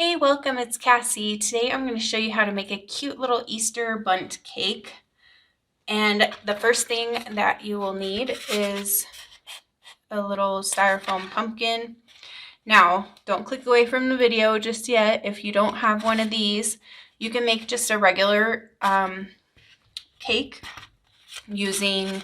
Hey, welcome, it's Cassie. Today I'm going to show you how to make a cute little Easter bundt cake. And the first thing that you will need is a little styrofoam pumpkin. Now, don't click away from the video just yet. If you don't have one of these, you can make just a regular cake using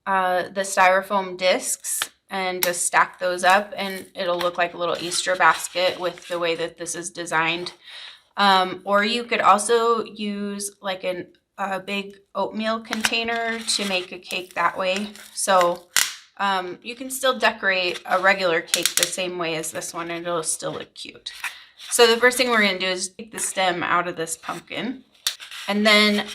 the styrofoam discs and just stack those up, and it'll look like a little Easter basket with the way that this is designed. Or you could also use like a big oatmeal container to make a cake that way. So you can still decorate a regular cake the same way as this one and it'll still look cute. So the first thing we're going to do is take the stem out of this pumpkin. And then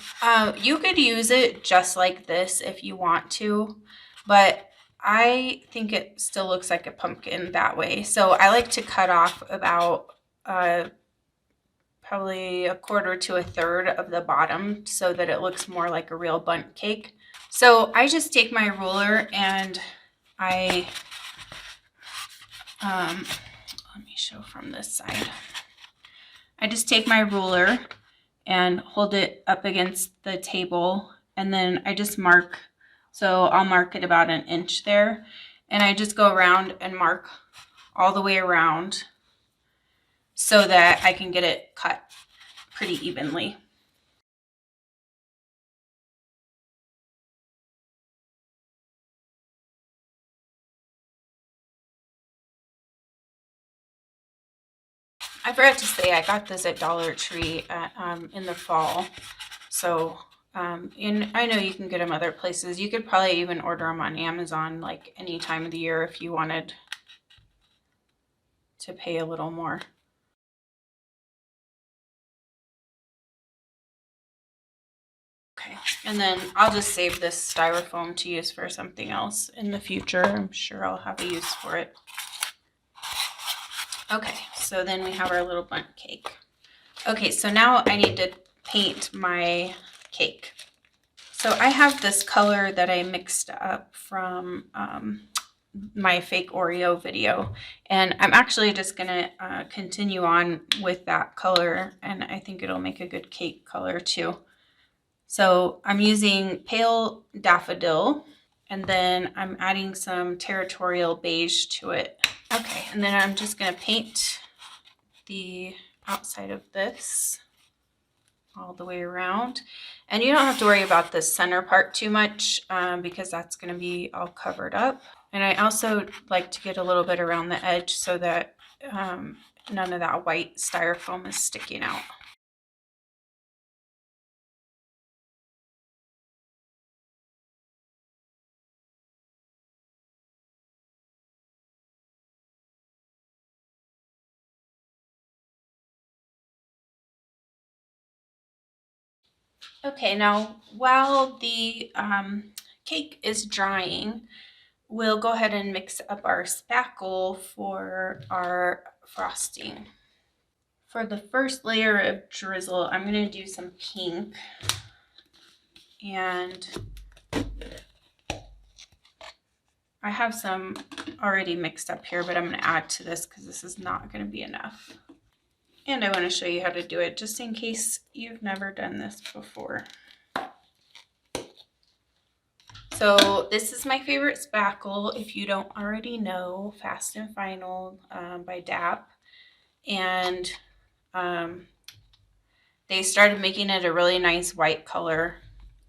you could use it just like this if you want to, but I think it still looks like a pumpkin that way. So I like to cut off about probably 1/4 to 1/3 of the bottom so that it looks more like a real bundt cake. So I just take my ruler and I, let me show from this side. I just take my ruler and hold it up against the table, and then I just mark. So I'll mark it about 1 inch there, and I just go around and mark all the way around so that I can get it cut pretty evenly. I forgot to say I got this at Dollar Tree at, in the fall. So, and I know you can get them other places. You could probably even order them on Amazon like any time of the year if you wanted to pay a little more. Okay, and then I'll just save this styrofoam to use for something else in the future. I'm sure I'll have a use for it. Okay, so then we have our little bundt cake. Okay, so now I need to paint my cake. So I have this color that I mixed up from my fake Oreo video, and I'm actually just gonna continue on with that color, and I think it'll make a good cake color too. So I'm using pale daffodil, and then I'm adding some territorial beige to it. Okay, and then I'm just gonna paint the outside of this all the way around. And you don't have to worry about the center part too much because that's going to be all covered up. And I also like to get a little bit around the edge so that none of that white styrofoam is sticking out. Okay, now while the cake is drying, we'll go ahead and mix up our spackle for our frosting. For the first layer of drizzle, I'm going to do some pink, and I have some already mixed up here, but I'm going to add to this because this is not going to be enough. And I want to show you how to do it just in case you've never done this before. So this is my favorite spackle, if you don't already know, Fast and Final by DAP. And they started making it a really nice white color,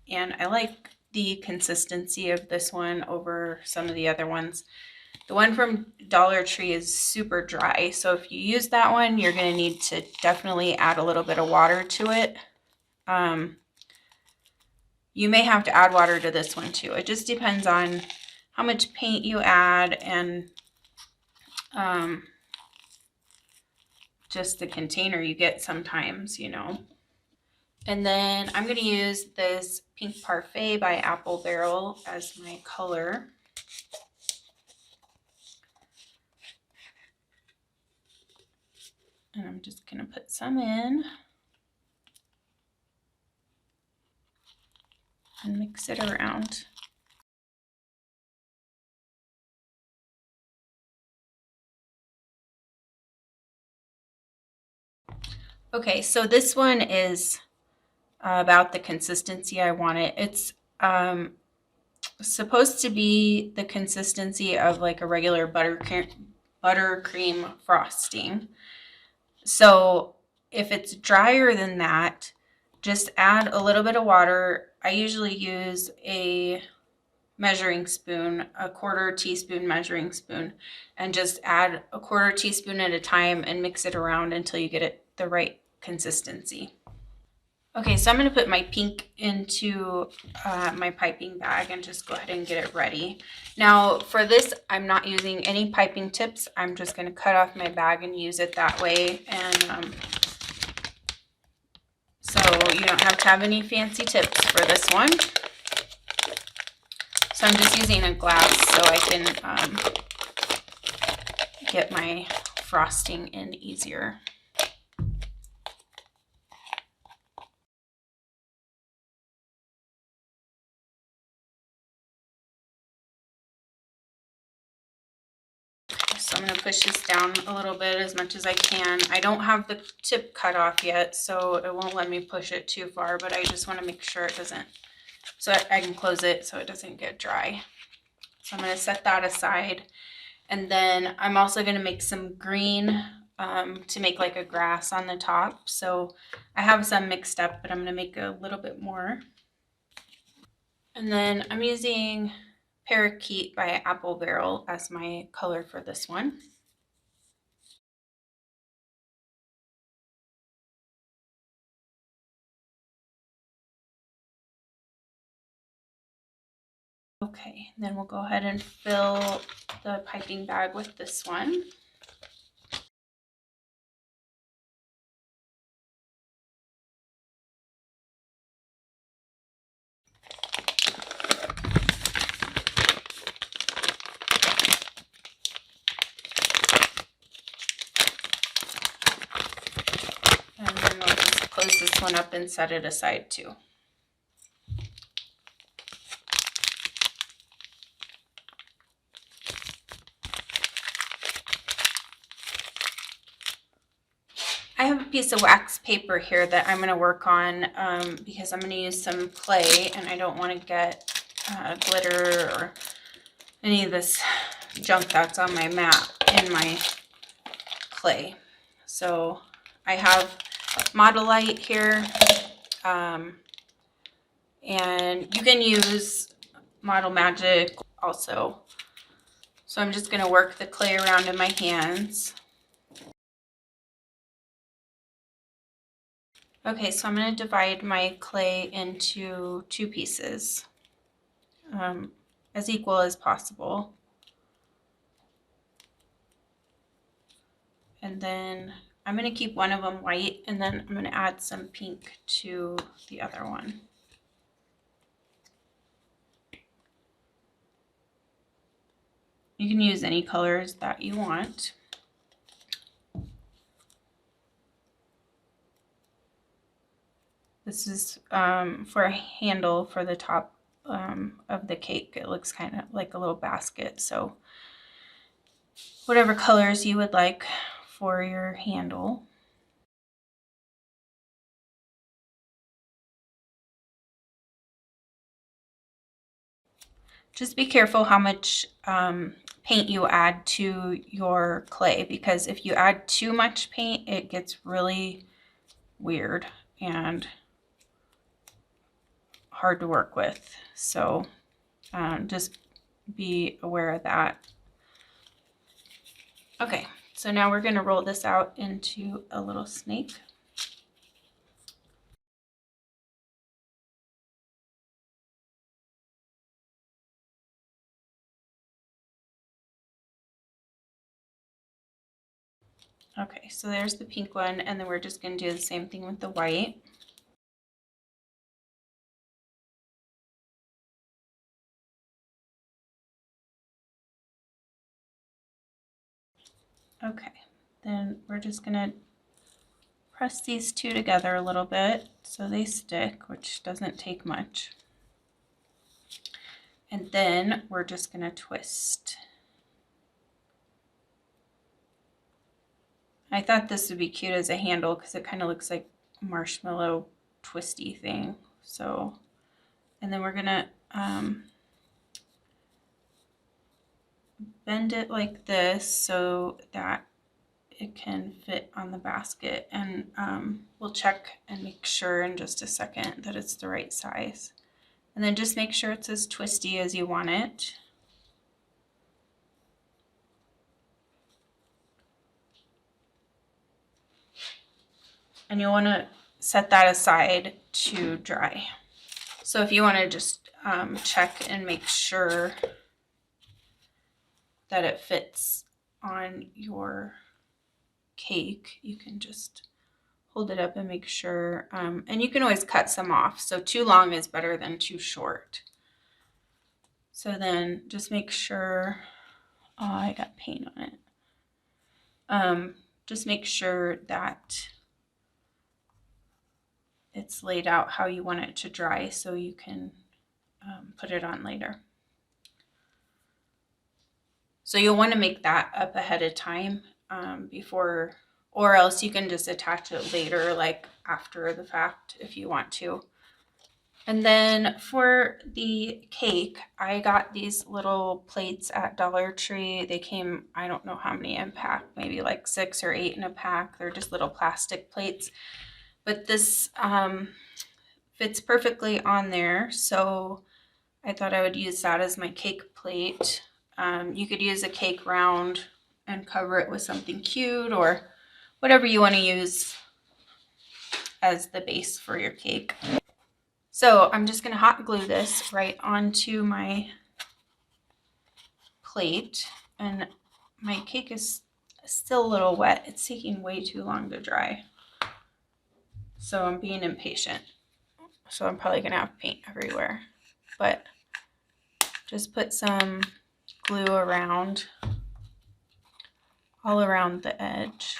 and I like the consistency of this one over some of the other ones. The one from Dollar Tree is super dry, so if you use that one, you're going to need to definitely add a little bit of water to it. You may have to add water to this one too. It just depends on how much paint you add and just the container you get sometimes, you know. And then I'm going to use this Pink Parfait by Apple Barrel as my color. And I'm just going to put some in and mix it around. Okay, so this one is about the consistency I want it. It's supposed to be the consistency of like a regular buttercream frosting. So if it's drier than that, just add a little bit of water. I usually use a measuring spoon, a 1/4 teaspoon measuring spoon, and just add a 1/4 teaspoon at a time and mix it around until you get it the right consistency. Okay, so I'm going to put my pink into my piping bag and just go ahead and get it ready. Now for this, I'm not using any piping tips. I'm just going to cut off my bag and use it that way. And so you don't have to have any fancy tips for this one. So I'm just using a glass so I can get my frosting in easier. So I'm going to push this down a little bit as much as I can. I don't have the tip cut off yet, so it won't let me push it too far, but I just want to make sure it doesn't, so I can close it so it doesn't get dry. So I'm going to set that aside. And then I'm also going to make some green to make like a grass on the top. So I have some mixed up, but I'm going to make a little bit more. And then I'm using Parakeet by Apple Barrel as my color for this one. Okay, then we'll go ahead and fill the piping bag with this one. And then we'll just close this one up and set it aside too. I have a piece of wax paper here that I'm going to work on because I'm going to use some clay and I don't want to get glitter or any of this junk that's on my mat in my clay. So I have Modelite here and you can use Model Magic also. So I'm just going to work the clay around in my hands. Okay, so I'm going to divide my clay into 2 pieces, as equal as possible. And then I'm going to keep one of them white, and then I'm going to add some pink to the other one. You can use any colors that you want. This is for a handle for the top of the cake. It looks kind of like a little basket. So whatever colors you would like for your handle. Just be careful how much paint you add to your clay, because if you add too much paint, it gets really weird and hard to work with. So just be aware of that. Okay, so now we're going to roll this out into a little snake. Okay, so there's the pink one, and then we're just going to do the same thing with the white. Okay, then we're just going to press these 2 together a little bit so they stick, which doesn't take much. And then we're just going to twist. I thought this would be cute as a handle because it kind of looks like a marshmallow twisty thing. So, and then we're gonna bend it like this so that it can fit on the basket, and we'll check and make sure in just a second that it's the right size. And then just make sure it's as twisty as you want it. And you'll want to set that aside to dry. So if you want to just check and make sure that it fits on your cake, you can just hold it up and make sure. And you can always cut some off. So too long is better than too short. So then just make sure, oh, I got paint on it. Just make sure that it's laid out how you want it to dry so you can put it on later. So you'll want to make that up ahead of time before, or else you can just attach it later, like after the fact if you want to. And then for the cake, I got these little plates at Dollar Tree. They came, I don't know how many in pack, maybe like 6 or 8 in a pack. They're just little plastic plates. But this fits perfectly on there, so I thought I would use that as my cake plate. You could use a cake round and cover it with something cute or whatever you want to use as the base for your cake. So I'm just going to hot glue this right onto my plate, and my cake is still a little wet. It's taking way too long to dry. So I'm being impatient. So I'm probably going to have paint everywhere. But just put some glue around, all around the edge.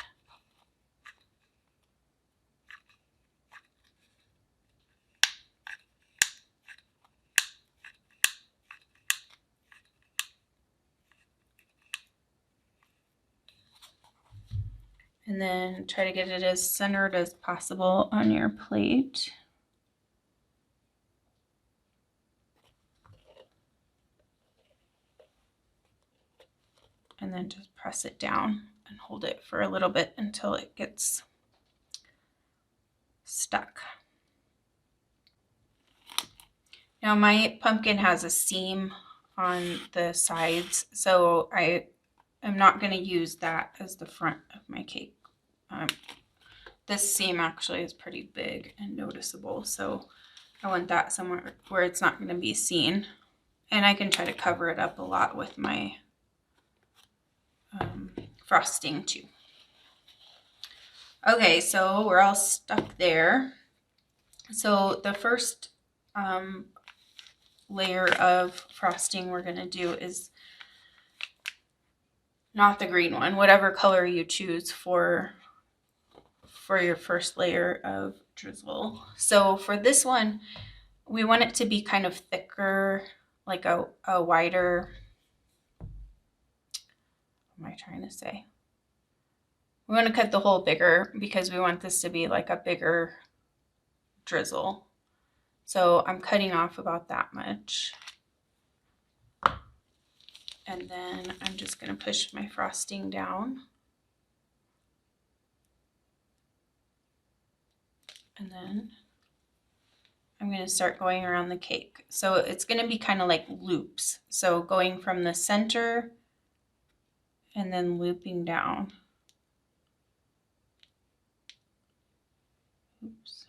And then try to get it as centered as possible on your plate. And then just press it down and hold it for a little bit until it gets stuck. Now my pumpkin has a seam on the sides, so I am not going to use that as the front of my cake. This seam actually is pretty big and noticeable, so I want that somewhere where it's not going to be seen. And I can try to cover it up a lot with my frosting too. Okay, so we're all stuck there. So the first layer of frosting we're going to do is not the green one, whatever color you choose for your first layer of drizzle. So for this one, we want it to be kind of thicker, like a wider, what am I trying to say? We want to cut the hole bigger because we want this to be like a bigger drizzle. So I'm cutting off about that much. And then I'm just going to push my frosting down. And then I'm going to start going around the cake. So it's going to be kind of like loops. So going from the center and then looping down. Oops.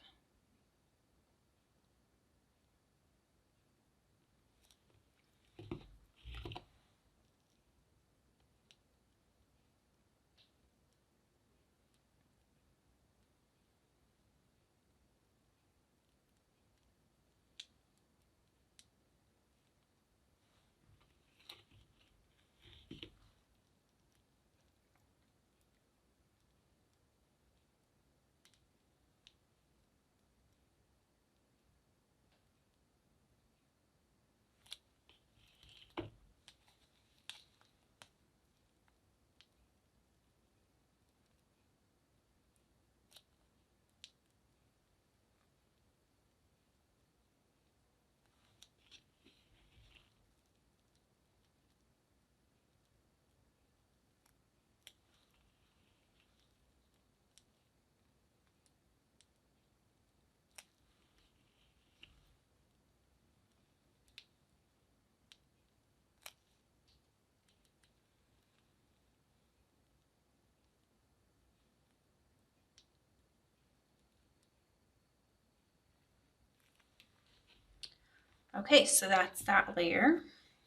Okay, so that's that layer.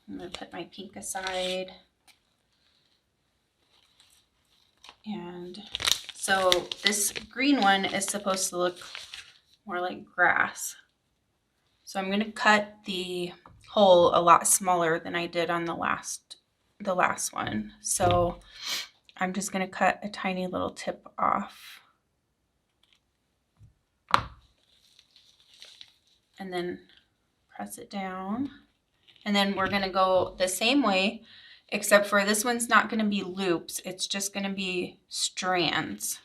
I'm going to put my pink aside. And so this green one is supposed to look more like grass. So I'm going to cut the hole a lot smaller than I did on the last one. So I'm just going to cut a tiny little tip off. And then press it down. And then we're going to go the same way, except for this one's not going to be loops. It's just going to be strands.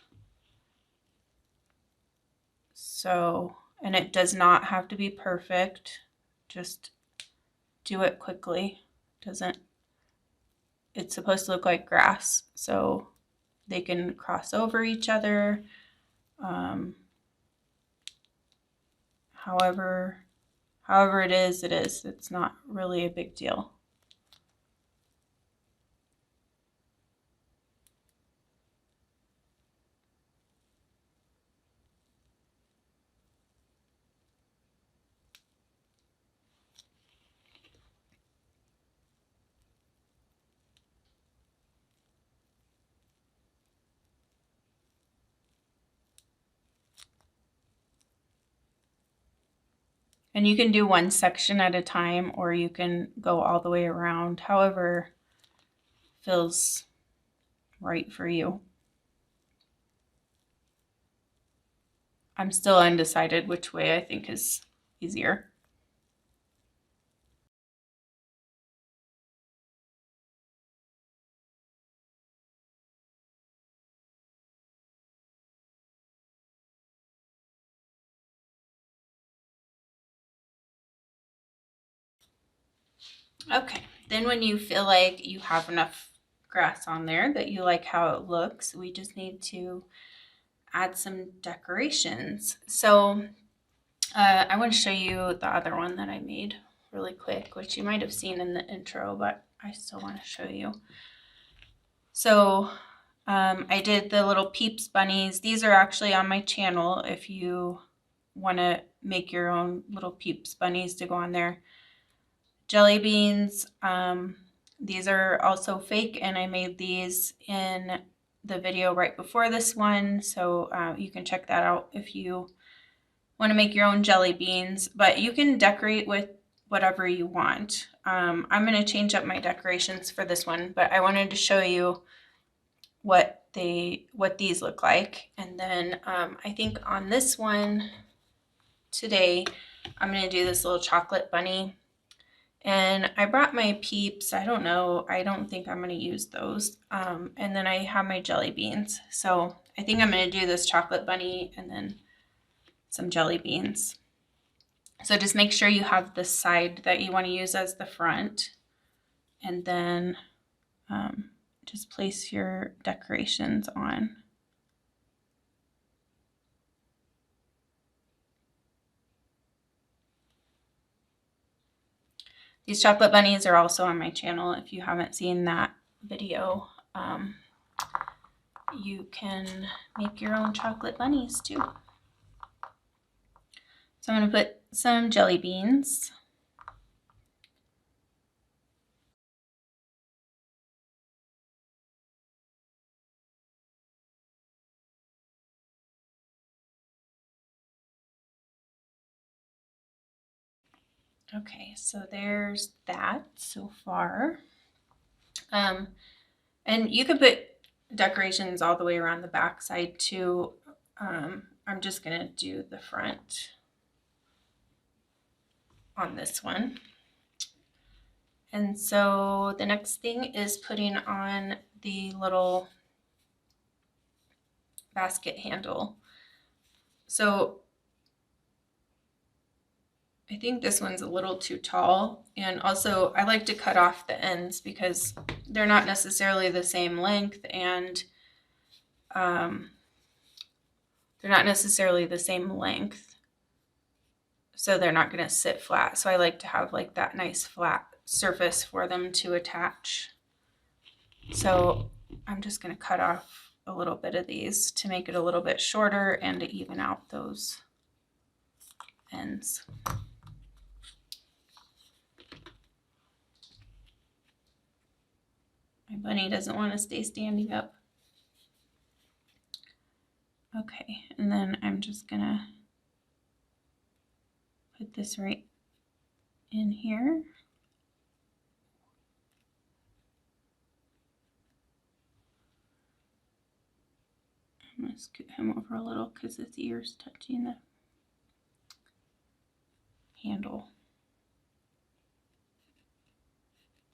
So, and it does not have to be perfect. Just do it quickly. It's supposed to look like grass, so they can cross over each other. However it is, it is. It's not really a big deal. And you can do one section at a time, or you can go all the way around, however feels right for you. I'm still undecided which way I think is easier. Okay, then when you feel like you have enough grass on there that you like how it looks, we just need to add some decorations. So I want to show you the other one that I made really quick, which you might have seen in the intro, but I still want to show you. So I did the little Peeps bunnies. These are actually on my channel if you want to make your own little Peeps bunnies to go on there. Jelly beans, these are also fake, and I made these in the video right before this one, so you can check that out if you want to make your own jelly beans, but you can decorate with whatever you want. I'm going to change up my decorations for this one, but I wanted to show you what these look like. And then I think on this one today, I'm going to do this little chocolate bunny. And I brought my Peeps. I don't know. I don't think I'm going to use those. And then I have my jelly beans. So I think I'm going to do this chocolate bunny and then some jelly beans. So just make sure you have the side that you want to use as the front. And then just place your decorations on. These chocolate bunnies are also on my channel. If you haven't seen that video, you can make your own chocolate bunnies too. So I'm going to put some jelly beans. Okay, so there's that so far. And you could put decorations all the way around the back side too. I'm just going to do the front on this one. And so the next thing is putting on the little basket handle. So I think this one's a little too tall, and also I like to cut off the ends because they're not necessarily the same length, and so they're not going to sit flat. So I like to have like that nice flat surface for them to attach. So I'm just going to cut off a little bit of these to make it a little bit shorter and to even out those ends. My bunny doesn't want to stay standing up. Okay, and then I'm just gonna put this right in here. I'm gonna scoot him over a little because his ear's touching the handle.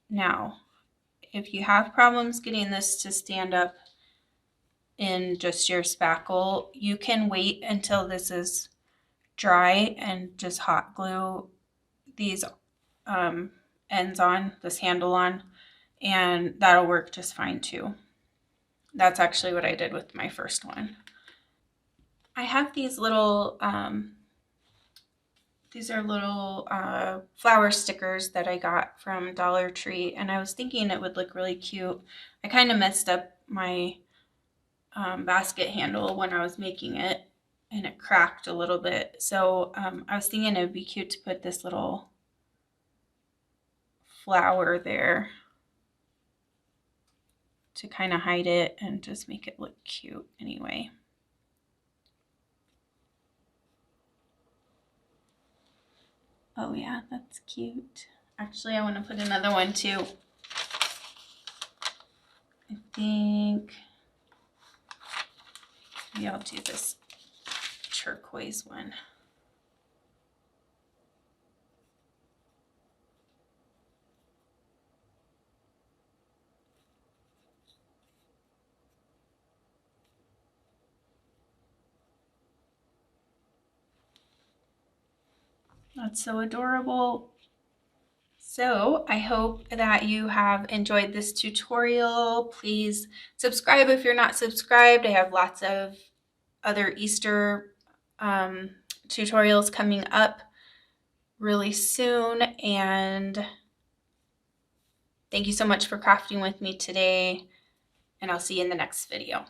Now, if you have problems getting this to stand up in just your spackle, you can wait until this is dry and just hot glue these ends on, this handle on, and that'll work just fine too. That's actually what I did with my first one. I have these little, these are little flower stickers that I got from Dollar Tree, and I was thinking it would look really cute. I kind of messed up my basket handle when I was making it, and it cracked a little bit. So I was thinking it would be cute to put this little flower there to kind of hide it and just make it look cute anyway. Oh yeah, that's cute. Actually, I want to put another one too. I think maybe I'll do this turquoise one. That's so adorable. So I hope that you have enjoyed this tutorial. Please subscribe if you're not subscribed. I have lots of other Easter tutorials coming up really soon. And thank you so much for crafting with me today. And I'll see you in the next video.